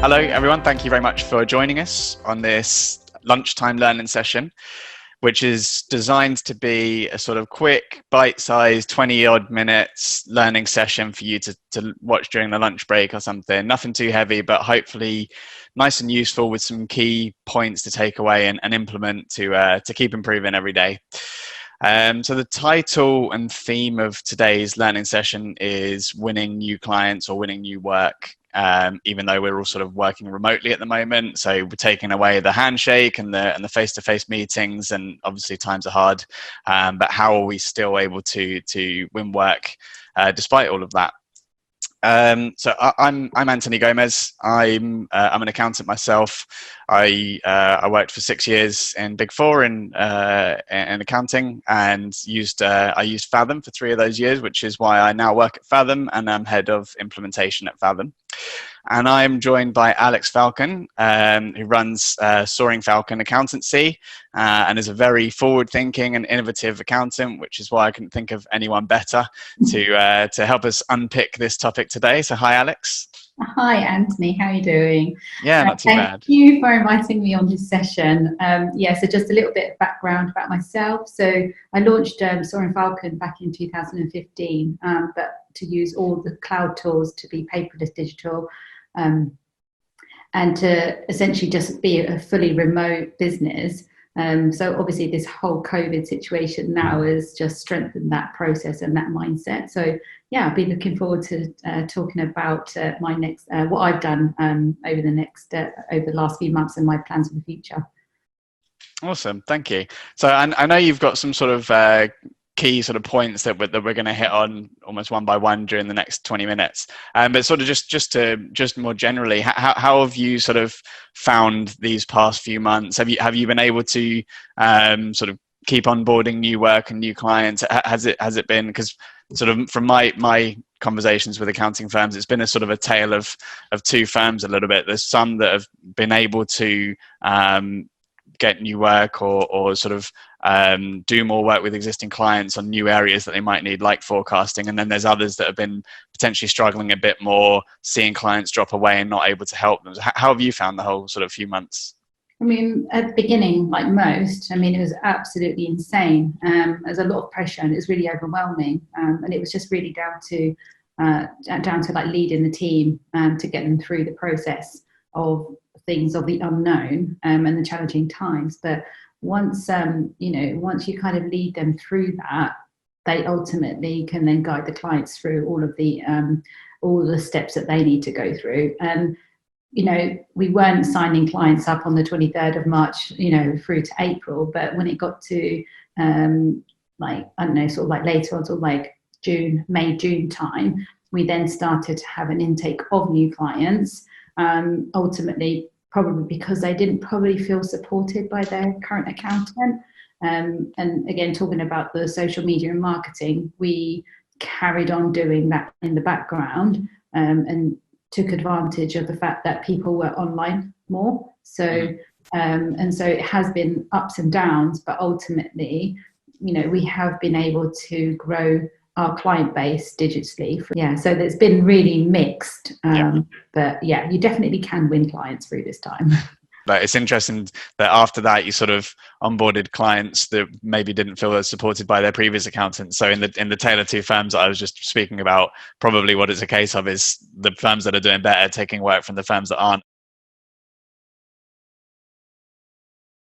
Hello, everyone. Thank you very much for joining us on this lunchtime learning session, which is designed to be a sort of quick, bite-sized, 20-odd minutes learning session for you to watch during the lunch break or something. Nothing too heavy, but hopefully nice and useful with some key points to take away and implement to keep improving every day. So the title and theme of today's learning session is winning new clients or winning new work. Even though we're all sort of working remotely at the moment, so we're taking away the handshake and the face-to-face meetings, and obviously times are hard. But how are we still able to win work despite all of that? So I'm Antoni Gomez. I'm an accountant myself. I worked for 6 years in Big Four in accounting, and I used Fathom for 3 of those years, which is why I now work at Fathom, and I'm head of implementation at Fathom. And I'm joined by Alex Falcon, who runs Soaring Falcon Accountancy, and is a very forward-thinking and innovative accountant, which is why I couldn't think of anyone better to help us unpick this topic today. So hi, Alex. Hi, Anthony. How are you doing? Yeah, not too bad. Thank you for inviting me on this session. So just a little bit of background about myself. So I launched Soaring Falcon back in 2015, but to use all the cloud tools to be paperless digital, and to essentially just be a fully remote business. So obviously this whole COVID situation now has just strengthened that process and that mindset. So yeah, I've been looking forward to talking about my next, what I've done over the last few months and my plans for the future. Awesome, thank you. So I know you've got some sort of key sort of points that we're going to hit on almost one by one during the next 20 minutes. But sort of just more generally, how have you sort of found these past few months? Have you been able to sort of keep onboarding new work and new clients? Has it been, because sort of from my conversations with accounting firms, it's been a sort of a tale of two firms a little bit. There's some that have been able to get new work or sort of do more work with existing clients on new areas that they might need, like forecasting. And then there's others that have been potentially struggling a bit more, seeing clients drop away and not able to help them. So how have you found the whole sort of few months? I mean, at the beginning, like most, it was absolutely insane. There's a lot of pressure and it was really overwhelming. And it was just really down to like leading the team to get them through the process of things of the unknown and the challenging times. But once you kind of lead them through that, they ultimately can then guide the clients through all the steps that they need to go through. And we weren't signing clients up on the 23rd of March, through to April. But when it got to later on, sort of like May, June time, we then started to have an intake of new clients. Ultimately, probably because they didn't probably feel supported by their current accountant. And again, talking about the social media and marketing, we carried on doing that in the background and took advantage of the fact that people were online more. So, and so it has been ups and downs, but ultimately, we have been able to grow our client base digitally. So it's been really mixed. But yeah, you definitely can win clients through this time. But it's interesting that after that you sort of onboarded clients that maybe didn't feel as supported by their previous accountants. So in the tale of two firms that I was just speaking about, probably what it's a case of is the firms that are doing better taking work from the firms that aren't.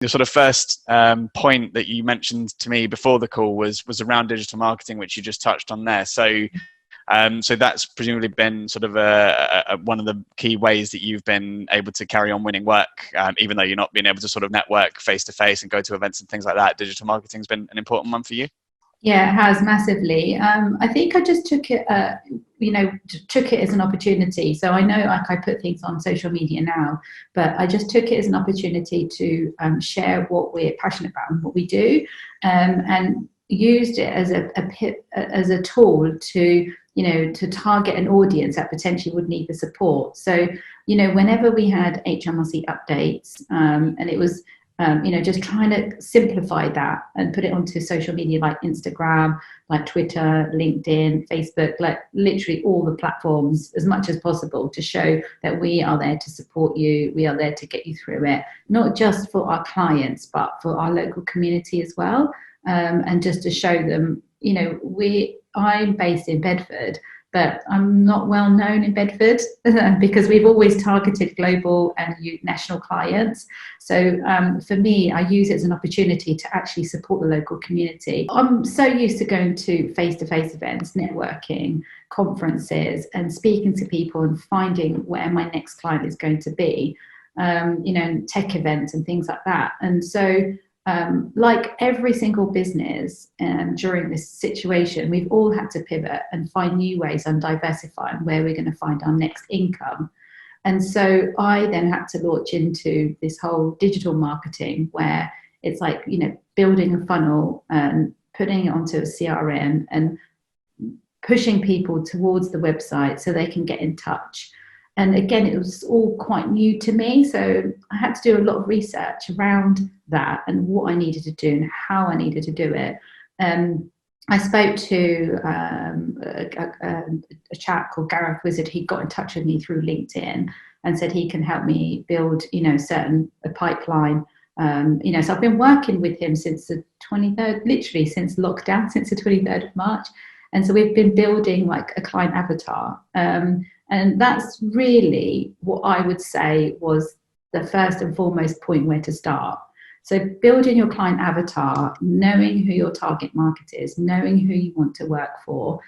The sort of first point that you mentioned to me before the call was around digital marketing, which you just touched on there. So that's presumably been sort of one of the key ways that you've been able to carry on winning work, even though you're not being able to sort of network face to face and go to events and things like that. Digital marketing's been an important one for you. Yeah, it has massively. I think I just took it as an opportunity. So I know, like, I put things on social media now, but I just took it as an opportunity to share what we're passionate about and what we do, and used it as a tool to target an audience that potentially would need the support. So whenever we had HMRC updates, and it was just trying to simplify that and put it onto social media like Instagram, like Twitter, LinkedIn, Facebook, like literally all the platforms as much as possible to show that we are there to support you. We are there to get you through it, not just for our clients, but for our local community as well. And just to show them, I'm based in Bedford, but I'm not well known in Bedford because we've always targeted global and national clients. So for me, I use it as an opportunity to actually support the local community. I'm so used to going to face-to-face events, networking, conferences, and speaking to people and finding where my next client is going to be, tech events and things like that. And so like every single business during this situation, we've all had to pivot and find new ways and diversify where we're going to find our next income. And so I then had to launch into this whole digital marketing where it's like, building a funnel and putting it onto a CRM and pushing people towards the website so they can get in touch. And again, it was all quite new to me. So I had to do a lot of research around that and what I needed to do and how I needed to do it. I spoke to a chap called Gareth Wizard. He got in touch with me through LinkedIn and said he can help me build, a pipeline. So I've been working with him since the 23rd, literally since lockdown, since the 23rd of March. And so we've been building like a client avatar. And that's really what I would say was the first and foremost point where to start. So building your client avatar, knowing who your target market is, knowing who you want to work for,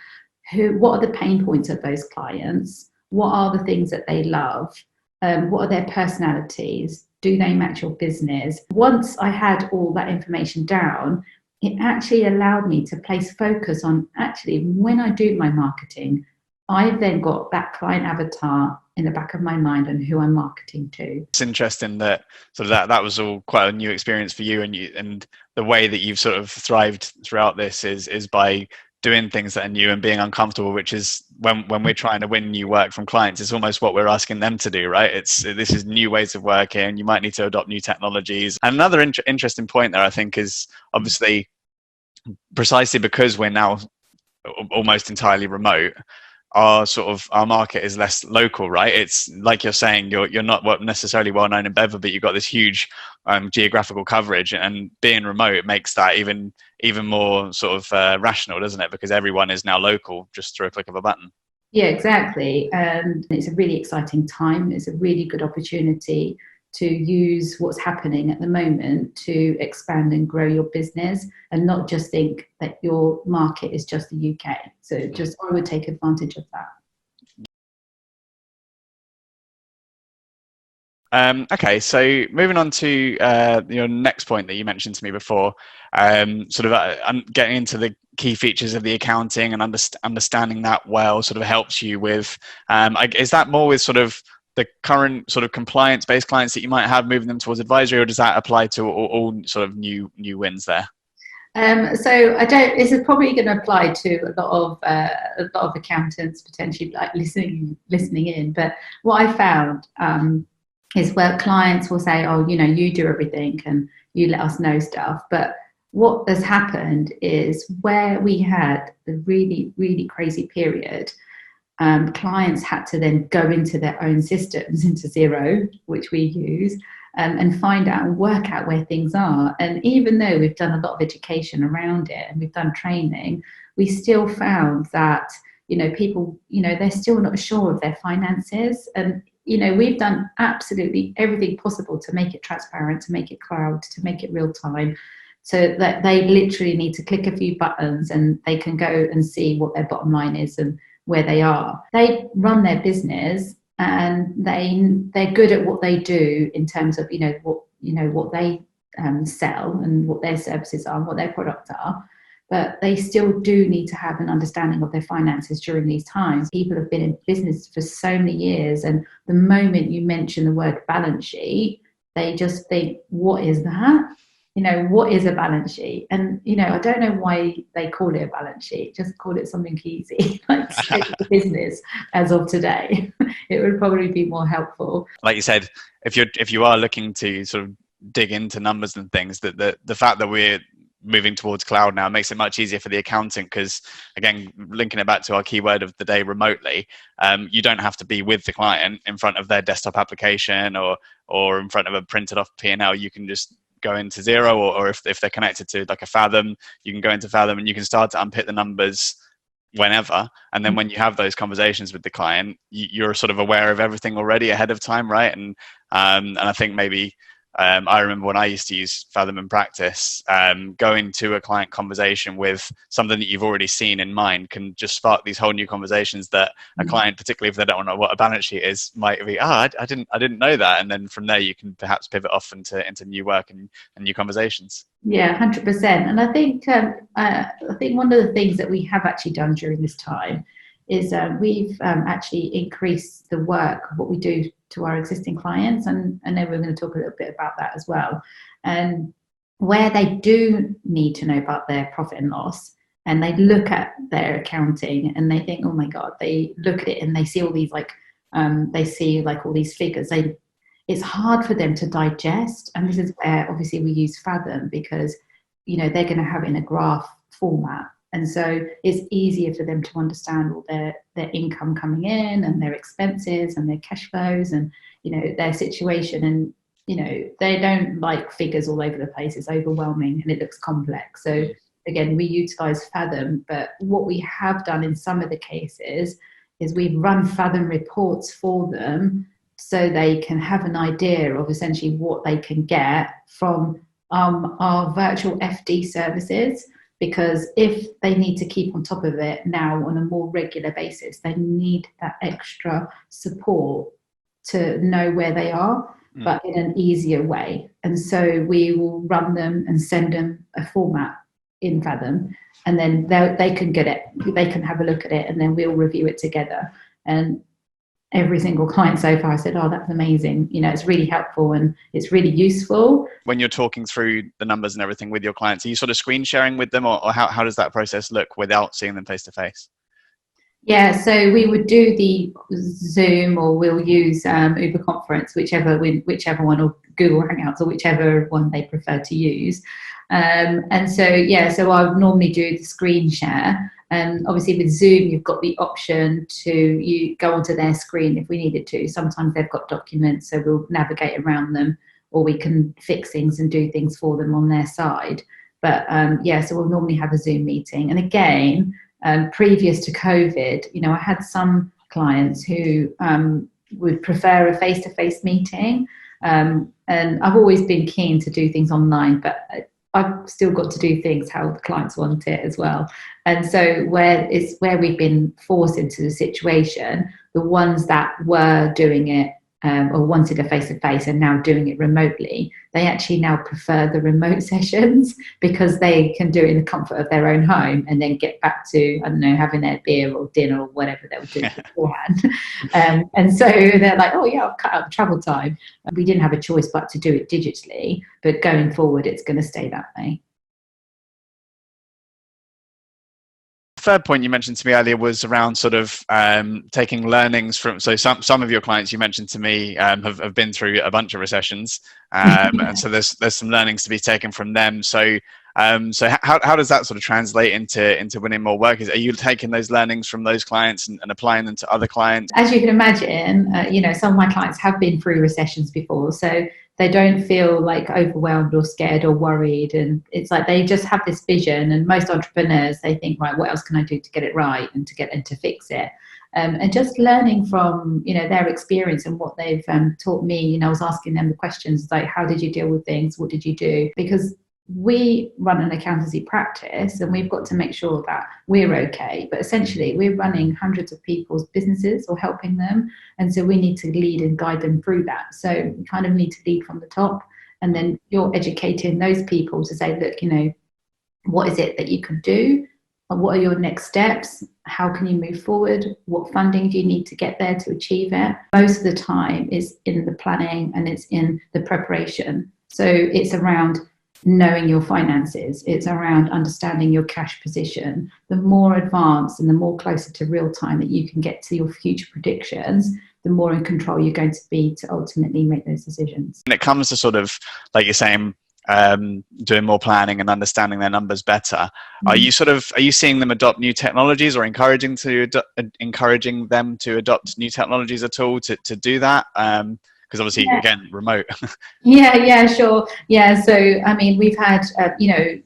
what are the pain points of those clients, what are the things that they love, what are their personalities, do they match your business? Once I had all that information down, it actually allowed me to place focus on actually when I do my marketing, I've then got that client avatar in the back of my mind and who I'm marketing to. It's interesting that sort of that was all quite a new experience for you, and the way that you've sort of thrived throughout this is by doing things that are new and being uncomfortable, which is when we're trying to win new work from clients, it's almost what we're asking them to do, right? This is new ways of working. You might need to adopt new technologies. And another interesting point there, I think, is obviously precisely because we're now almost entirely remote, our market is less local, right? It's like you're saying, you're not necessarily well known in Bedford, but you've got this huge geographical coverage, and being remote makes that even more rational, doesn't it? Because everyone is now local just through a click of a button. Yeah, exactly. And it's a really exciting time. It's a really good opportunity to use what's happening at the moment to expand and grow your business and not just think that your market is just the UK. So I would take advantage of that. Okay, so moving on to your next point that you mentioned to me before, getting into the key features of the accounting and understanding that well helps you with, is that more with the current compliance-based clients that you might have, moving them towards advisory, or does that apply to all new wins there? So this is probably going to apply to a lot of accountants potentially like listening in. But what I found is where clients will say, "Oh, you do everything and you let us know stuff." But what has happened is where we had the really, really crazy period. Clients had to then go into their own systems, into Xero, which we use, and find out and work out where things are. And even though we've done a lot of education around it and we've done training, we still found that, people, they're still not sure of their finances. And, we've done absolutely everything possible to make it transparent, to make it cloud, to make it real time, so that they literally need to click a few buttons and they can go and see what their bottom line is and where they are. They run their business and they're good at what they do in terms of what they sell and what their services are and what their products are, but they still do need to have an understanding of their finances during these times. People have been in business for so many years, and the moment you mention the word balance sheet, they just think, what is that? What is a balance sheet? And, I don't know why they call it a balance sheet. Just call it something easy, like state of business as of today. It would probably be more helpful. Like you said, if you are looking to dig into numbers and things, that the fact that we're moving towards cloud now makes it much easier for the accountant, because again, linking it back to our keyword of the day, remotely, you don't have to be with the client in front of their desktop application or in front of a printed off P&L. You can just go into Xero, or if they're connected to like a Fathom, you can go into Fathom and you can start to unpick the numbers whenever. And then when you have those conversations with the client, you're sort of aware of everything already ahead of time, right? And I think maybe I remember when I used to use Fathom in practice, going to a client conversation with something that you've already seen in mind can just spark these whole new conversations that a client, particularly if they don't know what a balance sheet is, might be, I didn't know that. And then from there, you can perhaps pivot off into new work and new conversations. Yeah, 100%. And I think one of the things that we have actually done during this time is we've actually increased the work of what we do to our existing clients, and I know we're going to talk a little bit about that as well. And where they do need to know about their profit and loss, and they look at their accounting and they think, oh my God, they look at it and they see all these all these figures. It's hard for them to digest, and this is where obviously we use Fathom, because they're going to have it in a graph format. And so it's easier for them to understand all their income coming in and their expenses and their cash flows and, their situation. And, they don't like figures all over the place. It's overwhelming and it looks complex. So again, we utilize Fathom, but what we have done in some of the cases is we've run Fathom reports for them so they can have an idea of essentially what they can get from our virtual FD services. Because if they need to keep on top of it now on a more regular basis, they need that extra support to know where they are, but in an easier way. And so we will run them and send them a format in Fathom, and then they can get it, they can have a look at it, and then we'll review it together. And every single client so far said, oh, that's amazing. It's really helpful and it's really useful. When you're talking through the numbers and everything with your clients, are you sort of screen sharing with them, or how does that process look without seeing them face to face? Yeah, so we would do the Zoom, or we'll use Uber Conference, whichever one, or Google Hangouts, or whichever one they prefer to use. And so I would normally do the screen share. And obviously with Zoom, you've got the option to go onto their screen if we needed to. Sometimes they've got documents, so we'll navigate around them, or we can fix things and do things for them on their side. But so we'll normally have a Zoom meeting. And again, previous to COVID, I had some clients who would prefer a face-to-face meeting. And I've always been keen to do things online, but I've still got to do things how the clients want it as well. And so where we've been forced into the situation, the ones that were doing it or wanted a face-to-face and now doing it remotely, they actually now prefer the remote sessions, because they can do it in the comfort of their own home and then get back to, I don't know, having their beer or dinner or whatever they were doing beforehand. And so they're like, oh yeah, I'll cut out the travel time. We didn't have a choice but to do it digitally, but going forward, it's going to stay that way. Third point you mentioned to me earlier was around sort of taking learnings from, so some of your clients you mentioned to me have been through a bunch of recessions, and so there's some learnings to be taken from them. So how does that sort of translate into winning more work? Are you taking those learnings from those clients and applying them to other clients? As you can imagine, some of my clients have been through recessions before, so they don't feel like overwhelmed or scared or worried. And it's like they just have this vision. And most entrepreneurs, they think, right, what else can I do to get it right and to fix it? And just learning from, their experience and what they've taught me. I was asking them the questions like, how did you deal with things? What did you do? Because we run an accountancy practice and we've got to make sure that we're okay. But essentially, we're running hundreds of people's businesses or helping them. And so we need to lead and guide them through that. So we kind of need to lead from the top. And then you're educating those people to say, look, what is it that you can do? What are your next steps? How can you move forward? What funding do you need to get there to achieve it? Most of the time is in the planning and it's in the preparation. So it's around knowing your finances. It's around understanding your cash position. The more advanced and the more closer to real time that you can get to your future predictions, the more in control you're going to be to ultimately make those decisions. When it comes to sort of, like you're saying, doing more planning and understanding their numbers better, are you seeing them adopt new technologies, or encouraging them to adopt new technologies at all to do that? Because obviously, again, remote. Yeah, sure. Yeah, so I mean, we've had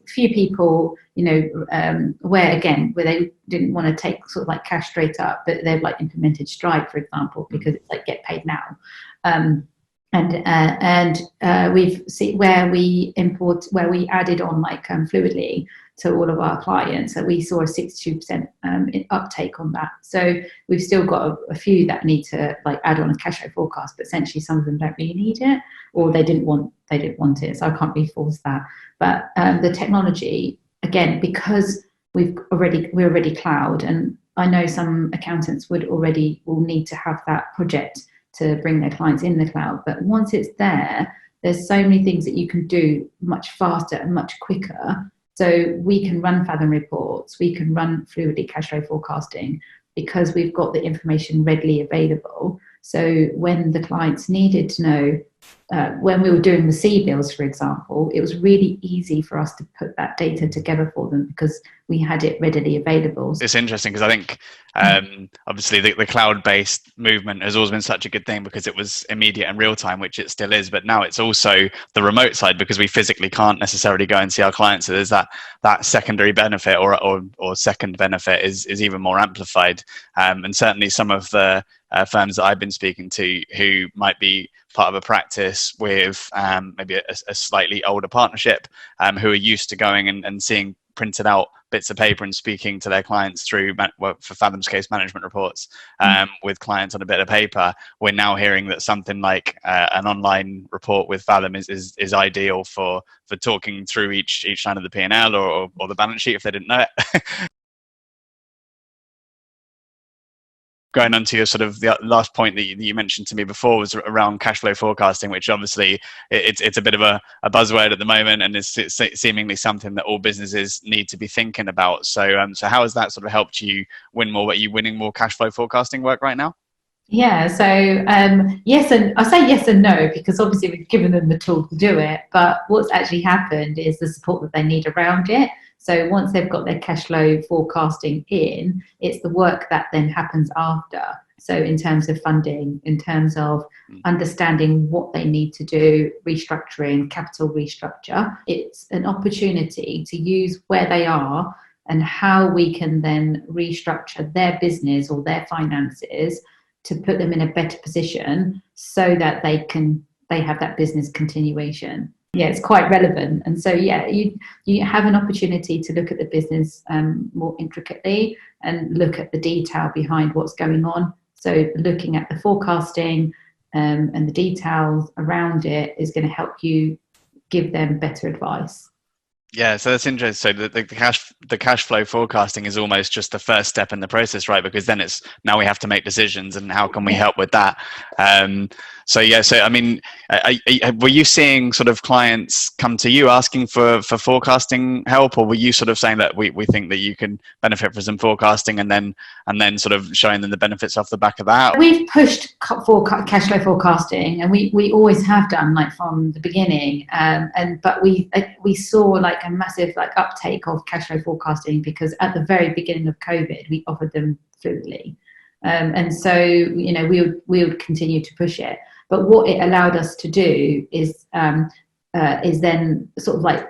few people, where they didn't want to take sort of like cash straight up, but they've like implemented Stripe, for example, because it's like get paid now. We've seen where we added on like Fluidly to all of our clients, so we saw a 62% uptake on that. So we've still got a few that need to like add on a cash flow forecast, but essentially some of them don't really need it, or they didn't want it. So I can't really force that. But the technology, again, because we're already cloud, and I know some accountants will need to have that project to bring their clients in the cloud. But once it's there, there's so many things that you can do much faster and much quicker. So we can run Fathom reports, we can run Fluidly cash flow forecasting, because we've got the information readily available. So when the clients needed to know, when we were doing the CBILS, for example, it was really easy for us to put that data together for them because we had it readily available. It's interesting because I think obviously the cloud-based movement has always been such a good thing because it was immediate and real time, which it still is, but now it's also the remote side because we physically can't necessarily go and see our clients. So there's that secondary benefit or second benefit is even more amplified. And certainly some of the firms that I've been speaking to who might be part of a practice with maybe a slightly older partnership, who are used to going and seeing printed out bits of paper and speaking to their clients through, for Fathom's case, management reports with clients on a bit of paper. We're now hearing that something like an online report with Fathom is ideal for talking through each line of the P&L or the balance sheet if they didn't know it. Going on to your sort of the last point that you mentioned to me before was around cash flow forecasting, which obviously it's a bit of a buzzword at the moment, and it's seemingly something that all businesses need to be thinking about. So how has that sort of helped you win more? Are you winning more cash flow forecasting work right now? Yeah, so yes, and I say yes and no because obviously we've given them the tool to do it, but what's actually happened is the support that they need around it. So once they've got their cash flow forecasting in, it's the work that then happens after. So in terms of funding, in terms of understanding what they need to do, restructuring, capital restructure, it's an opportunity to use where they are and how we can then restructure their business or their finances to put them in a better position so that they have that business continuation. Yeah, it's quite relevant. And so, yeah, you have an opportunity to look at the business more intricately and look at the detail behind what's going on. So looking at the forecasting and the details around it is going to help you give them better advice. Yeah, so that's interesting. So the cash flow forecasting is almost just the first step in the process, right? Because then it's now we have to make decisions, and how can we help with that? So I mean, were you seeing sort of clients come to you asking for forecasting help, or were you sort of saying that we think that you can benefit from some forecasting, and then sort of showing them the benefits off the back of that? We've pushed for cash flow forecasting, and we always have done, like from the beginning. But we saw like a massive like uptake of cash flow forecasting because at the very beginning of COVID, we offered them Fluidly. And so, we would continue to push it. But what it allowed us to do is then sort of like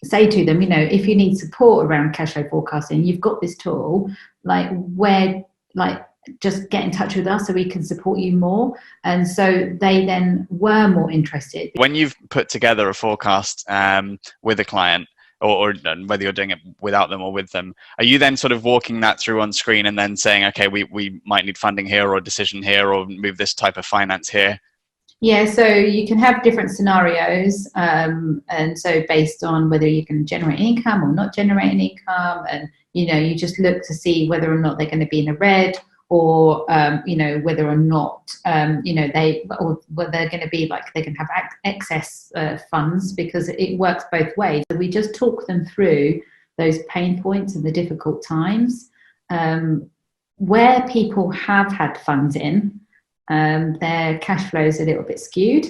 say to them, if you need support around cash flow forecasting, you've got this tool, just get in touch with us so we can support you more. And so they then were more interested. When you've put together a forecast with a client, or whether you're doing it without them or with them, are you then sort of walking that through on screen and then saying, okay, we might need funding here or a decision here or move this type of finance here? Yeah, so you can have different scenarios, and so based on whether you can generate income or not generate an income, and you just look to see whether or not they're going to be in the red, or whether or not whether they're going to be like they can have excess funds, because it works both ways. So we just talk them through those pain points and the difficult times where people have had funds in. their cash flow is a little bit skewed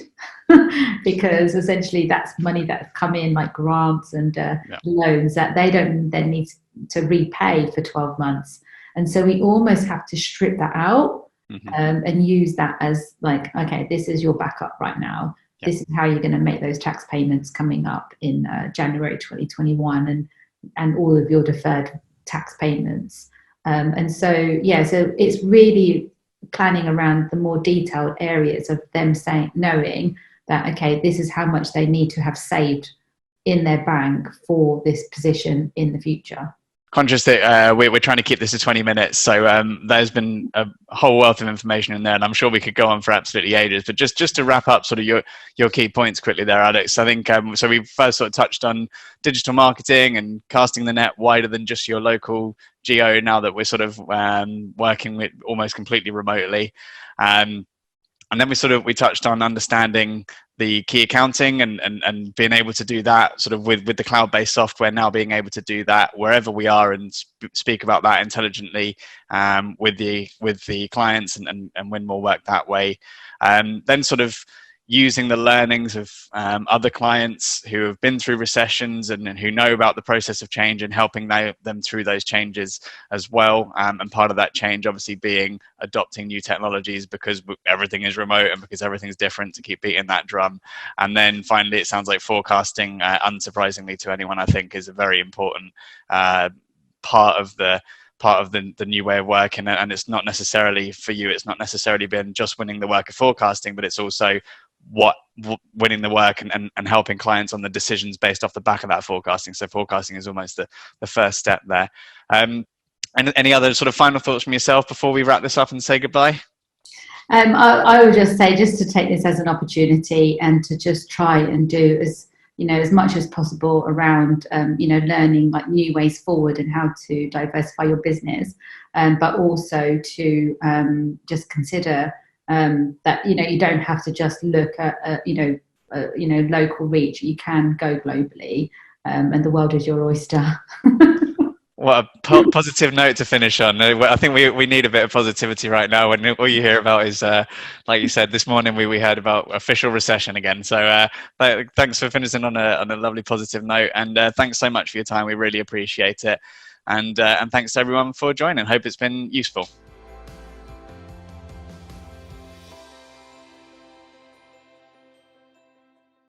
because essentially that's money that's come in like grants and loans that they don't then need to repay for 12 months. And so we almost have to strip that out and use that as like, okay, this is your backup right now. This is how you're going to make those tax payments coming up in January 2021 and all of your deferred tax payments. And so, so it's really planning around the more detailed areas of them knowing that, okay, this is how much they need to have saved in their bank for this position in the future. Conscious that we're trying to keep this to 20 minutes, so there's been a whole wealth of information in there, and I'm sure we could go on for absolutely ages. But just to wrap up sort of your key points quickly there, Alex, I think so we first sort of touched on digital marketing and casting the net wider than just your local geo, now that we're sort of working with almost completely remotely. And then we touched on understanding the key accounting and being able to do that sort of with the cloud-based software, now being able to do that wherever we are and speak about that intelligently with the clients and win more work that way. Then sort of using the learnings of other clients who have been through recessions and who know about the process of change and helping them through those changes as well. And part of that change obviously being adopting new technologies because everything is remote and because everything's different, to keep beating that drum. And then finally, it sounds like forecasting, unsurprisingly to anyone, I think, is a very important part of the new way of working. And it's not necessarily for you, it's not necessarily been just winning the work of forecasting, but it's also winning the work and helping clients on the decisions based off the back of that forecasting. So forecasting is almost the first step there. And any other sort of final thoughts from yourself before we wrap this up and say goodbye? I would just say, just to take this as an opportunity and to just try and do as much as possible around learning like new ways forward and how to diversify your business, but also to just consider that you don't have to just look at local reach. You can go globally, and the world is your oyster. What a positive note to finish on. I think we need a bit of positivity right now, when all you hear about is, like you said, this morning we heard about official recession again. So thanks for finishing on a lovely positive note, and thanks so much for your time. We really appreciate it, and thanks to everyone for joining. Hope it's been useful.